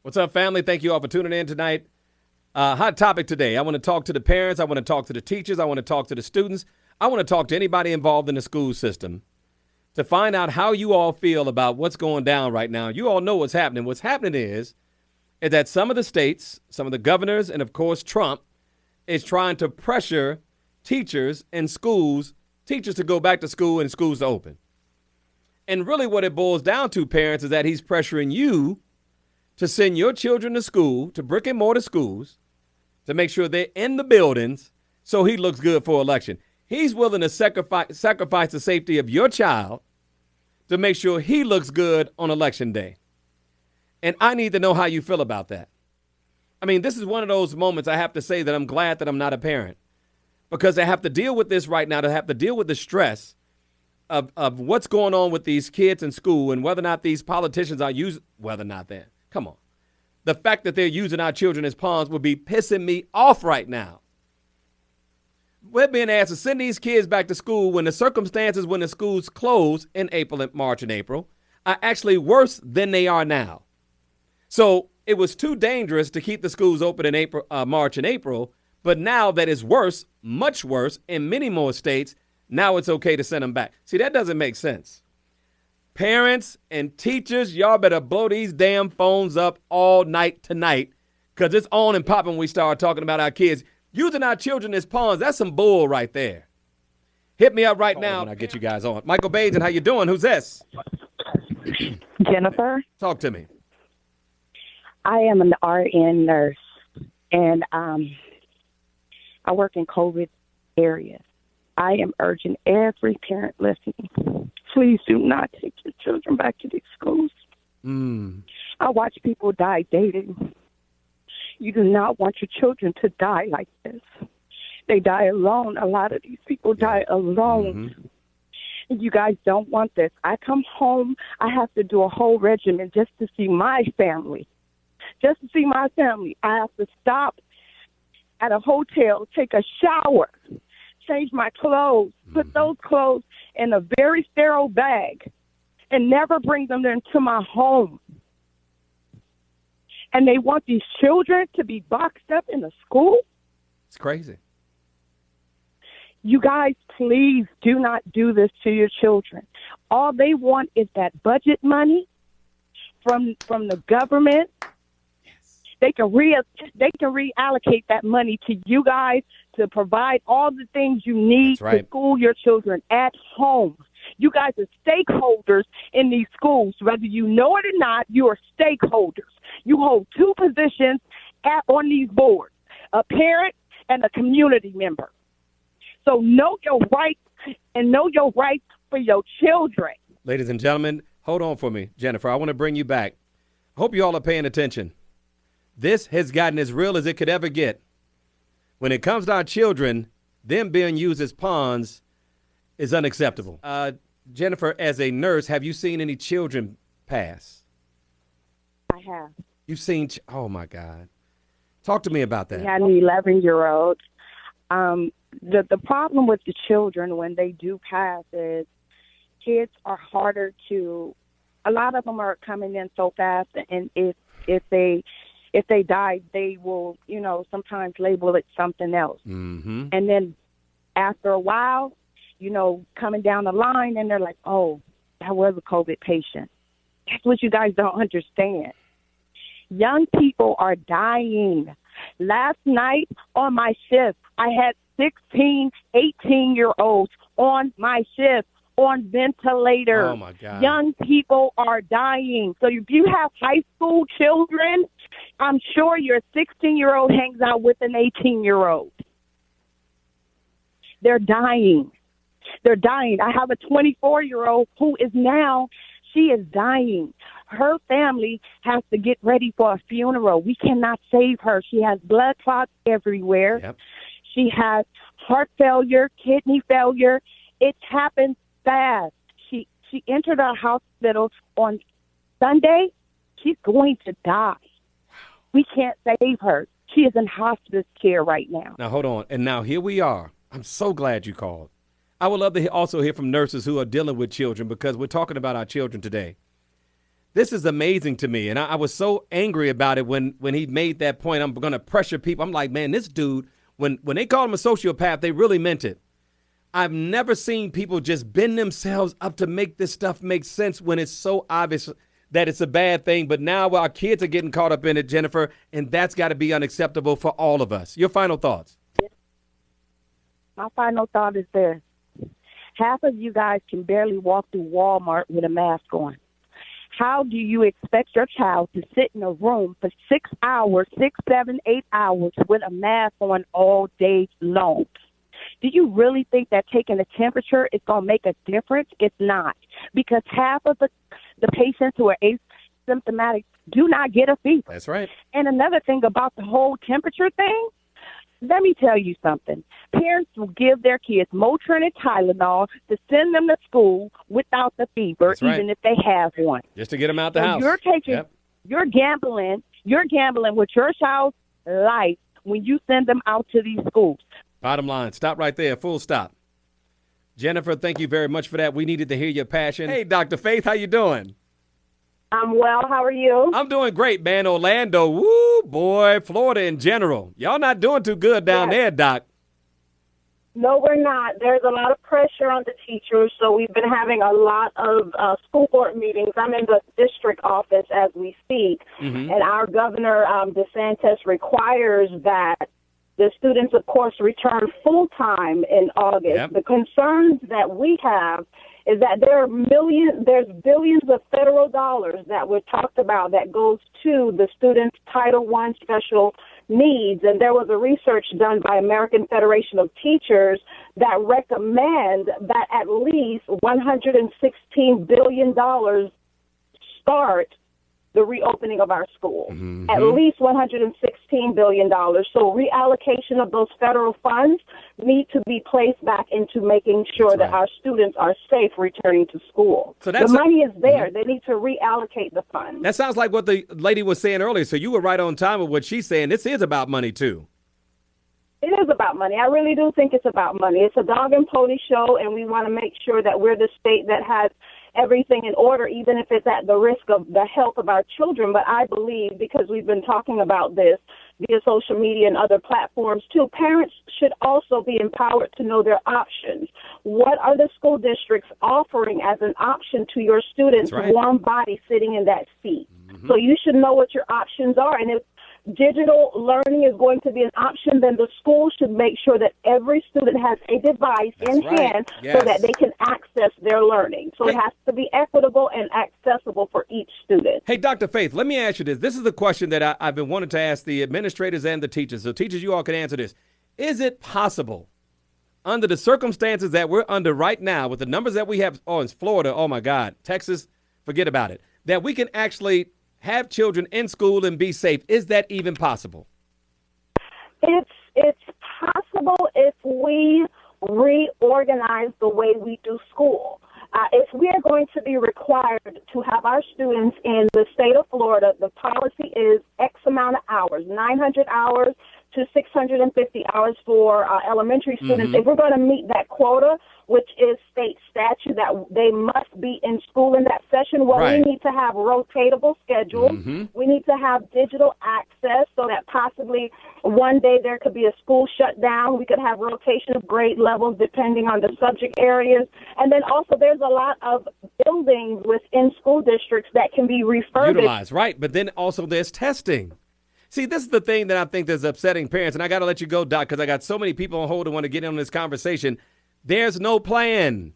What's up, family? Thank you all for tuning in tonight. Hot topic today. I want to talk to the parents. I want to talk to the teachers. I want to talk to the students. I want to talk to anybody involved in the school system to find out how you all feel about what's going down right now. You all know what's happening. What's happening is that some of the states, some of the governors, and of course Trump is trying to pressure teachers and schools, teachers to go back to school and schools to open. And really what it boils down to, parents, is that he's pressuring you to send your children to school, to brick and mortar schools, to make sure they're in the buildings so he looks good for election. He's willing to sacrifice the safety of your child to make sure he looks good on election day. And I need to know how you feel about that. I mean, this is one of those moments I have to say that I'm glad that I'm not a parent, because I have to deal with this right now, to have to deal with the stress of what's going on with these kids in school and whether or not these politicians are using, whether or not they're, come on. The fact that they're using our children as pawns would be pissing me off right now. We're being asked to send these kids back to school when the circumstances when the schools close in March and April are actually worse than they are now. So it was too dangerous to keep the schools open in March and April, but now that it's worse, much worse in many more states, now it's okay to send them back. See, that doesn't make sense. Parents and teachers, y'all better blow these damn phones up all night tonight, because it's on and popping when we start talking about our kids. Using our children as pawns, that's some bull right there. Hit me up right now when I get you guys on. Michael Bajan, how you doing? Who's this? Jennifer. Talk to me. I am an RN nurse, and I work in COVID areas. I am urging every parent listening, please do not take your children back to these schools. I watch people die daily. You do not want your children to die like this. They die alone. A lot of these people die alone. You guys don't want this. I come home, I have to do a whole regimen just to see my family. Just to see my family. I have to stop at a hotel, take a shower, change my clothes, put those clothes in a very sterile bag, and never bring them into my home. And they want these children to be boxed up in a school? It's crazy. You guys, please do not do this to your children. All they want is that budget money from the government. They can reallocate that money to you guys to provide all the things you need to school your children at home. You guys are stakeholders in these schools. Whether you know it or not, you are stakeholders. You hold two positions on these boards, a parent and a community member. So know your rights and know your rights for your children. Ladies and gentlemen, hold on for me. Jennifer, I want to bring you back. I hope you all are paying attention. This has gotten as real as it could ever get. When it comes to our children, them being used as pawns is unacceptable. Jennifer, as a nurse, have you seen any children pass? I have. You've seen, oh my God. Talk to me about that. We had an 11-year-old. The problem with the children when they do pass is kids are harder to, a lot of them are coming in so fast, and if they die, they will, sometimes label it something else. And then after a while, coming down the line, and they're like, oh, that was a COVID patient. That's what you guys don't understand. Young people are dying. Last night on my shift, I had 16, 18-year-olds on my shift on ventilators. Oh, my God. Young people are dying. So if you have high school children, I'm sure your 16-year-old hangs out with an 18-year-old. They're dying. They're dying. I have a 24-year-old who is now, she is dying. Her family has to get ready for a funeral. We cannot save her. She has blood clots everywhere. Yep. She has heart failure, kidney failure. It happens fast. She entered our hospital on Sunday. She's going to die. We can't save her. She is in hospice care right now. Now, hold on. And now here we are. I'm so glad you called. I would love to also hear from nurses who are dealing with children, because we're talking about our children today. This is amazing to me. And I was so angry about it when he made that point. I'm going to pressure people. I'm like, man, this dude, when they called him a sociopath, they really meant it. I've never seen people just bend themselves up to make this stuff make sense when it's so obvious that it's a bad thing. But now our kids are getting caught up in it, Jennifer, and that's got to be unacceptable for all of us. Your final thoughts? My final thought is this. Half of you guys can barely walk through Walmart with a mask on. How do you expect your child to sit in a room for 6 hours, 6, 7, 8 hours with a mask on all day long? Do you really think that taking a temperature is going to make a difference? It's not, because half of the patients who are asymptomatic do not get a fever. That's right. And another thing about the whole temperature thing, let me tell you something. Parents will give their kids Motrin and Tylenol to send them to school without the fever, That's right. even if they have one. Just to get them out the So house. you're gambling with your child's life when you send them out to these schools. Bottom line, stop right there, full stop. Jennifer, thank you very much for that. We needed to hear your passion. Hey, Dr. Faith, how you doing? I'm well. How are you? I'm doing great, man. Orlando, woo, boy, Florida in general. Y'all not doing too good down there, Doc. No, we're not. There's a lot of pressure on the teachers, so we've been having a lot of school board meetings. I'm in the district office as we speak, and our governor, DeSantis, requires that the students, of course, return full-time in August. Yep. The concerns that we have is that there's billions of federal dollars that were talked about that goes to the students' Title I special needs. And there was a research done by American Federation of Teachers that recommend that at least $116 billion start the reopening of our schools. At least $116 billion. So reallocation of those federal funds need to be placed back into making sure that our students are safe returning to school. So the money is there. They need to reallocate the funds. That sounds like what the lady was saying earlier. So you were right on time with what she's saying. This is about money, too. It is about money. I really do think it's about money. It's a dog and pony show, and we want to make sure that we're the state that has everything in order, even if it's at the risk of the health of our children. But I believe, because we've been talking about this via social media and other platforms too, parents should also be empowered to know their options. What are the school districts offering as an option to your students' warm body sitting in that seat? So you should know what your options are. And if digital learning is going to be an option, then the school should make sure that every student has a device in hand so that they can access their learning. So it has to be equitable and accessible for each student. Hey, Dr. Faith, let me ask you this. This is the question that I've been wanting to ask the administrators and the teachers. So teachers, you all can answer this. Is it possible, under the circumstances that we're under right now, with the numbers that we have, in Florida, oh my God, Texas, forget about it, that we can actually have children in school and be safe? Is that even possible? It's possible if we reorganize the way we do school. If we are going to be required to have our students in the state of Florida, the policy is X amount of hours, 900 hours to 650 hours for elementary students. If we're going to meet that quota, which is state statute, that they must be in school in that session, we need to have rotatable schedules. We need to have digital access so that possibly one day there could be a school shut down. We could have rotation of grade levels depending on the subject areas. And then also there's a lot of buildings within school districts that can be refurbished. Utilized, right. But then also there's testing. See, this is the thing that I think that's upsetting parents, and I got to let you go, Doc, because I got so many people on hold who want to get in on this conversation. There's no plan.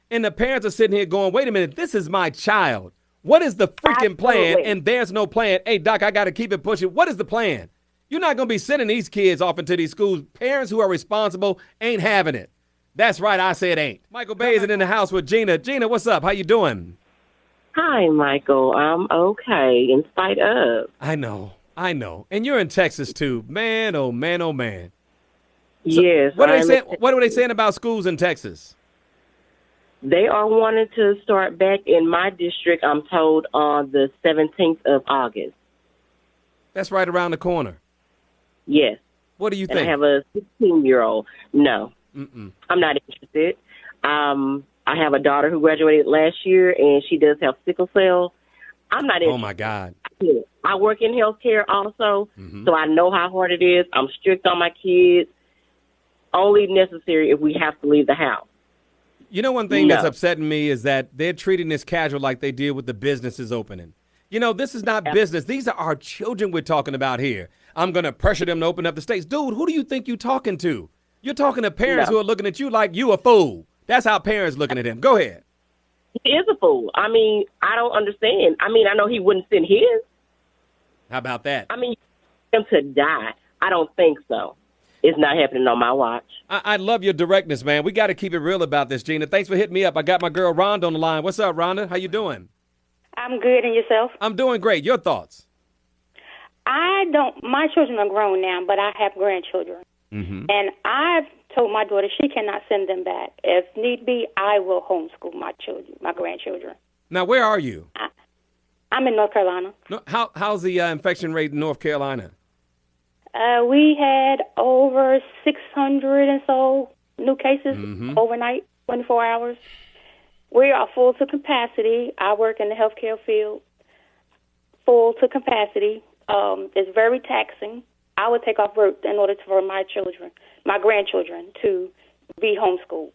And the parents are sitting here going, wait a minute, this is my child. What is the freaking plan? And there's no plan. Hey, Doc, I got to keep it pushing. What is the plan? You're not going to be sending these kids off into these schools. Parents who are responsible ain't having it. That's right, I said ain't. Michael Bay is in the house with Gina. Gina, what's up? How you doing? Hi, Michael. I'm okay, in spite of. I know. And you're in Texas, too. Man, oh, man, oh, man. So yes. What are they saying about schools in Texas? They are wanting to start back in my district, I'm told, on the 17th of August. That's right around the corner. Yes. What do you and think? I have a 16-year-old. No. I'm not interested. I have a daughter who graduated last year, and she does have sickle cell. I'm not Oh, my God. interested. I work in healthcare also, so I know how hard it is. I'm strict on my kids. Only necessary if we have to leave the house. You know, one thing that's No. upsetting me is that they're treating this casual like they did with the businesses opening. You know, this is not business. These are our children we're talking about here. I'm going to pressure them to open up the states. Dude, who do you think you're talking to? You're talking to parents No. who are looking at you like you a fool. That's how parents looking at him. Go ahead. He is a fool. I mean, I don't understand. I mean, I know he wouldn't send his. How about that? I mean, him to die. I don't think so. It's not happening on my watch. I love your directness, man. We got to keep it real about this, Gina. Thanks for hitting me up. I got my girl Rhonda on the line. What's up, Rhonda? How you doing? I'm good, and yourself? I'm doing great. Your thoughts? My children are grown now, but I have grandchildren. And I've told my daughter she cannot send them back. If need be, I will homeschool my children, my grandchildren. Now, where are you? I'm in North Carolina. No, how's the infection rate in North Carolina? We had over 600 and so new cases overnight, 24 hours. We are full to capacity. I work in the healthcare field, full to capacity. It's very taxing. I would take off work in order for my children, my grandchildren, to be homeschooled.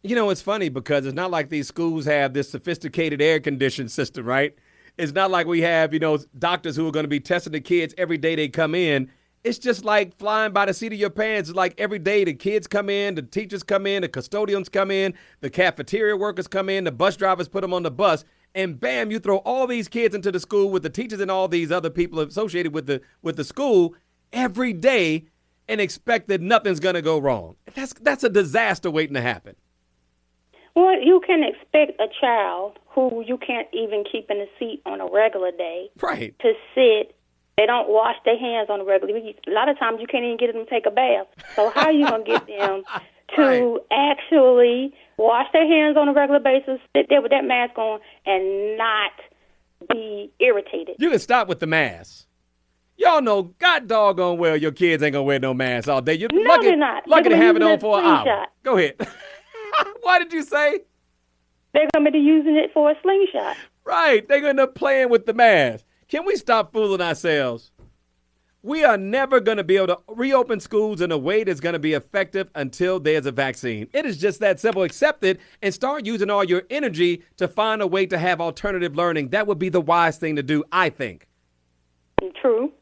You know, it's funny because it's not like these schools have this sophisticated air conditioned system, right? It's not like we have, doctors who are going to be testing the kids every day they come in. It's just like flying by the seat of your pants. It's like every day the kids come in, the teachers come in, the custodians come in, the cafeteria workers come in, the bus drivers put them on the bus, and bam, you throw all these kids into the school with the teachers and all these other people associated with the school every day and expect that nothing's going to go wrong. That's a disaster waiting to happen. Well, you can expect a child who you can't even keep in a seat on a regular day Right. to sit. They don't wash their hands on a regular. A lot of times you can't even get them to take a bath. So how are you going to get them to actually wash their hands on a regular basis, sit there with that mask on, and not be irritated? You can stop with the mask. Y'all know, God doggone well, your kids ain't gonna wear no mask all day. You're No, lucky, they're not. lucky They're to have it gonna on use for a an hour. slingshot. Go ahead. Why did you say? They're going to be using it for a slingshot. Right. They're going to playing with the mask. Can we stop fooling ourselves? We are never going to be able to reopen schools in a way that's going to be effective until there's a vaccine. It is just that simple. Accept it and start using all your energy to find a way to have alternative learning. That would be the wise thing to do, I think. True.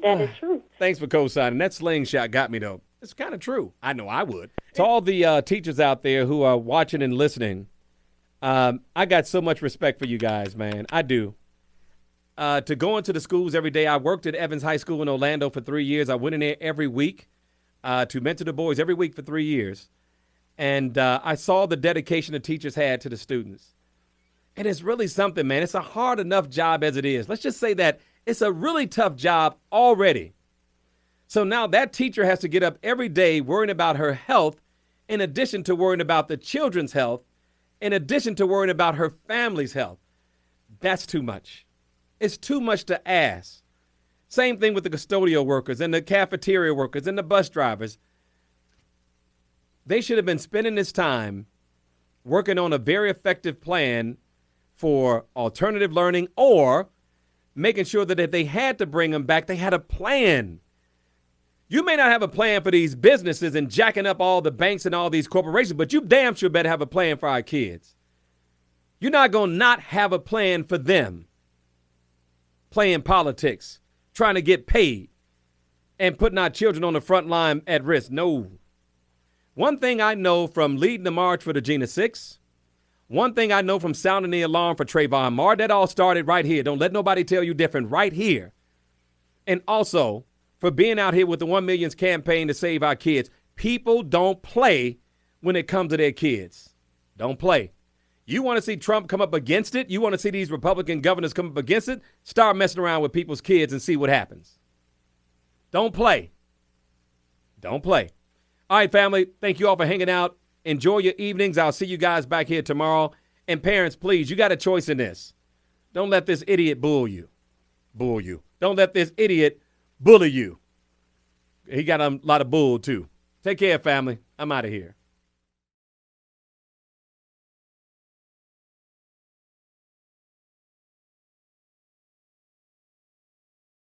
That is true. Thanks for co-signing. That slingshot got me, though. It's kind of true. I know I would. To all the teachers out there who are watching and listening, I got so much respect for you guys, man. I do. To go into the schools every day. I worked at Evans High School in Orlando for 3 years. I went in there every week to mentor the boys every week for 3 years. And I saw the dedication the teachers had to the students. And it's really something, man. It's a hard enough job as it is. Let's just say that it's a really tough job already. So now that teacher has to get up every day worrying about her health, in addition to worrying about the children's health, in addition to worrying about her family's health. That's too much. It's too much to ask. Same thing with the custodial workers and the cafeteria workers and the bus drivers. They should have been spending this time working on a very effective plan for alternative learning, or making sure that if they had to bring them back, they had a plan. You may not have a plan for these businesses and jacking up all the banks and all these corporations, but you damn sure better have a plan for our kids. You're not going to not have a plan for them. Playing politics, trying to get paid, and putting our children on the front line at risk. No. One thing I know from leading the march for the Jena 6, one thing I know from sounding the alarm for Trayvon Martin, that all started right here. Don't let nobody tell you different, right here. And also, for being out here with the 1 Millions campaign to save our kids. People don't play when it comes to their kids. Don't play. You want to see Trump come up against it? You want to see these Republican governors come up against it? Start messing around with people's kids and see what happens. Don't play. Don't play. All right, family, thank you all for hanging out. Enjoy your evenings. I'll see you guys back here tomorrow. And parents, please, you got a choice in this. Don't let this idiot bull you. Don't let this idiot bully you. He got a lot of bull, too. Take care, family. I'm out of here.